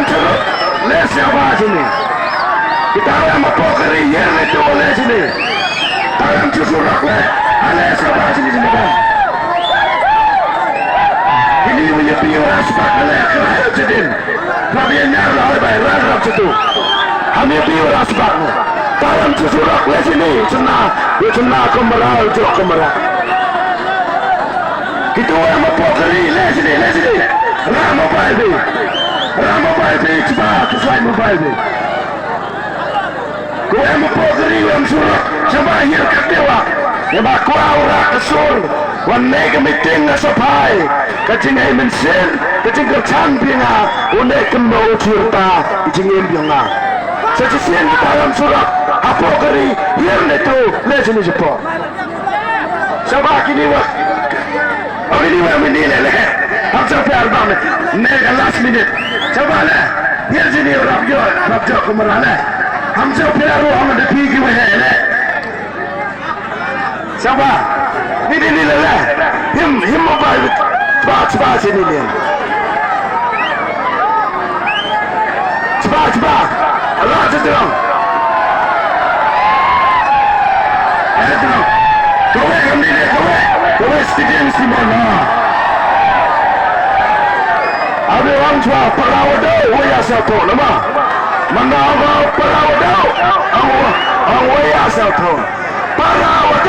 cerut les apa sini. Kita yang mempokeri yer itu oleh sini. Taram cusurak le, les apa sini sini kan. Ini menyepi orang sepak le kerana jadin. Kalian nyala oleh bayar rap situ. Kami orang sepak. Taram cusurak le sini, cena kemeral jok kemeral. Kita yang mempokeri le sini. Ramobile be cepat sesuai mobile be. Kau yang mempokeri yang surat coba hir ketewa. Yang baku aura kesur. Wanne kemiting na Saphai. Kacing ay mensen. Kacing kercan pinga. Une kemau cerita. Kacing impianga. Sejisian kita dalam surat. Apokeri hir netu. Lesini cepat. Coba kini wak. Oh ini wak menilai leh. Ham sampai 4 menit. Nega last minute. Coba lah. Biar sini rap jauh kemerah lah. Ham sampai ruang ada pergi weh. Coba. Ini lah. Him mobile. Cepat sini ni. Cepat. Allah terang. Terang. Kau stadium Simona. Ada orang tua perawat waya satu nama. Mana orang perawat? Orang waya satu. Perawat.